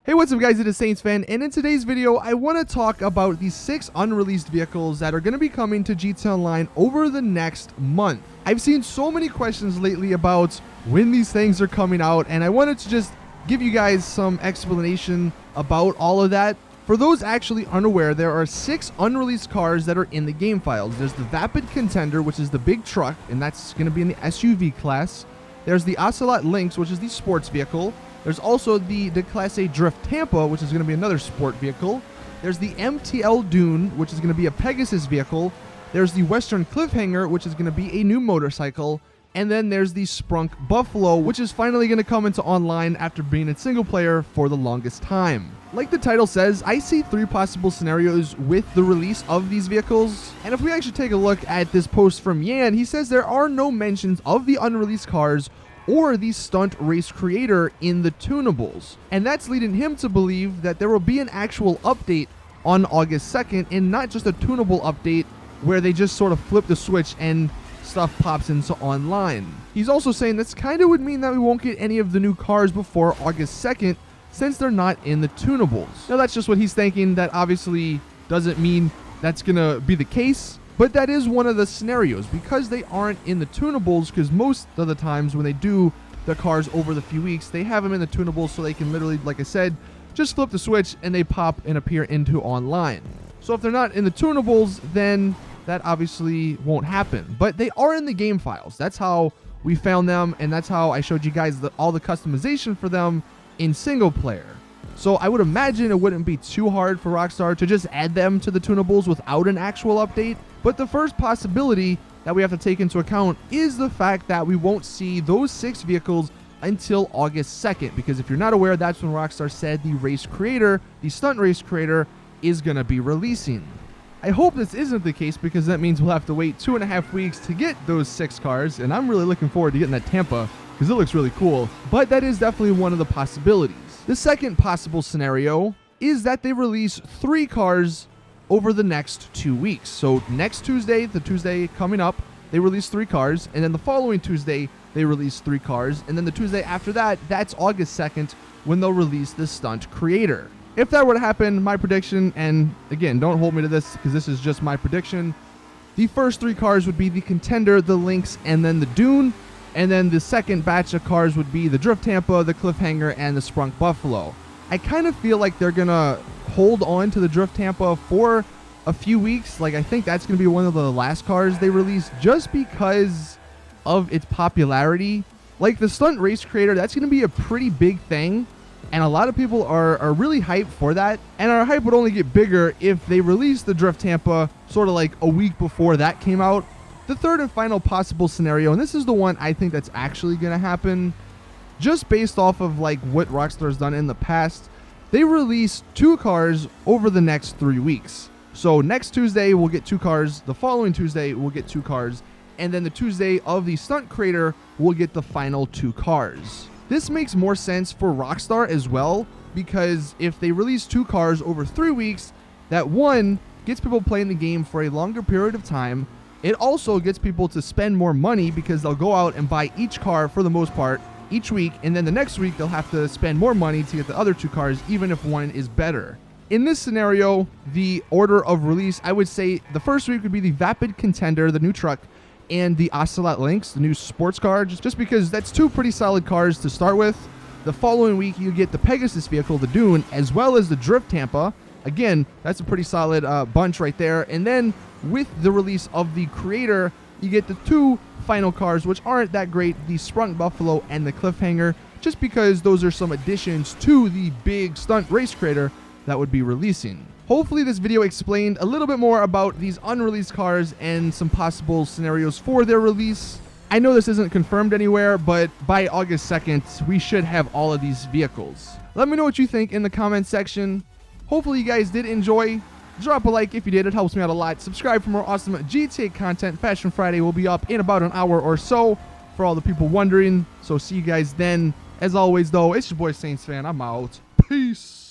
Hey, what's up guys, it is Saintsfan, and in today's video, I want to talk about the 6 unreleased vehicles that are going to be coming to GTA Online over the next month. I've seen so many questions lately about when these things are coming out, and I wanted to just give you guys some explanation about all of that. For those actually unaware, there are 6 unreleased cars that are in the game files. There's the Vapid Contender, which is the big truck, and that's going to be in the SUV class. There's the Ocelot Lynx, which is the sports vehicle. There's also the Class A Drift Tampa, which is going to be another sport vehicle. There's the MTL Dune, which is going to be a Pegasus vehicle. There's the Western Cliffhanger, which is going to be a new motorcycle. And then there's the Sprunk Buffalo, which is finally going to come into online after being in single player for the longest time. Like the title says, I see 3 possible scenarios with the release of these vehicles. And if we actually take a look at this post from Yan, he says there are no mentions of the unreleased cars or the stunt race creator in the tunables. And that's leading him to believe that there will be an actual update on August 2nd and not just a tunable update where they just sort of flip the switch and stuff pops into online. He's also saying this kind of would mean that we won't get any of the new cars before August 2nd since they're not in the tunables. Now that's just what he's thinking. That obviously doesn't mean that's gonna be the case, but that is one of the scenarios because they aren't in the tunables, because most of the times when they do the cars over the few weeks, they have them in the tunables so they can literally, like I said, just flip the switch and they pop and appear into online. So if they're not in the tunables, then that obviously won't happen. But they are in the game files. That's how we found them, and that's how I showed you guys all the customization for them in single player. So I would imagine it wouldn't be too hard for Rockstar to just add them to the tunables without an actual update. But the first possibility that we have to take into account is the fact that we won't see those 6 vehicles until August 2nd. Because if you're not aware, that's when Rockstar said the race creator, the stunt race creator, is going to be releasing. I hope this isn't the case, because that means we'll have to wait 2.5 weeks to get those 6 cars. And I'm really looking forward to getting that Tampa because it looks really cool. But that is definitely one of the possibilities. The second possible scenario is that they release 3 cars over the next 2 weeks. So next Tuesday, the Tuesday coming up, they release 3 cars, and then the following Tuesday, they release 3 cars, and then the Tuesday after that, that's August 2nd, when they'll release the stunt creator. If that were to happen, my prediction, and again, don't hold me to this because this is just my prediction, the first 3 cars would be the Contender, the Lynx, and then the Dune, and then the second batch of cars would be the Drift Tampa, the Cliffhanger, and the Sprunk Buffalo. I kind of feel like they're gonna hold on to the Drift Tampa for a few weeks. Like, I think that's gonna be one of the last cars they release just because of its popularity. Like the stunt race creator, that's gonna be a pretty big thing, and a lot of people are really hyped for that, and our hype would only get bigger if they released the Drift Tampa sort of like a week before that came out. The third and final possible scenario, and this is the one I think that's actually gonna happen, just based off of like what Rockstar's done in the past, they release 2 cars over the next 3 weeks. So next Tuesday we'll get 2 cars, the following Tuesday we'll get 2 cars, and then the Tuesday of the stunt creator we'll get the final 2 cars. This makes more sense for Rockstar as well, because if they release 2 cars over 3 weeks, that one gets people playing the game for a longer period of time. It also gets people to spend more money because they'll go out and buy each car for the most part each week, and then the next week they'll have to spend more money to get the other 2 cars, even if one is better. In this scenario, the order of release, I would say the first week would be the Vapid Contender, the new truck, and the Ocelot Lynx, the new sports car, just because that's 2 pretty solid cars to start with. The following week you get the Pegasus vehicle, the Dune, as well as the Drift Tampa. Again, that's a pretty solid bunch right there. And then with the release of the creator, you get the 2 final cars, which aren't that great, the Sprunk Buffalo and the Cliffhanger, just because those are some additions to the big stunt race creator that would be releasing. Hopefully this video explained a little bit more about these unreleased cars and some possible scenarios for their release. I know this isn't confirmed anywhere, but by August 2nd, we should have all of these vehicles. Let me know what you think in the comment section. Hopefully you guys did enjoy. Drop a like if you did, it helps me out a lot. Subscribe for more awesome GTA content. Fashion Friday will be up in about an hour or so for all the people wondering. So see you guys then. As always though, it's your boy Saintsfan. I'm out. Peace.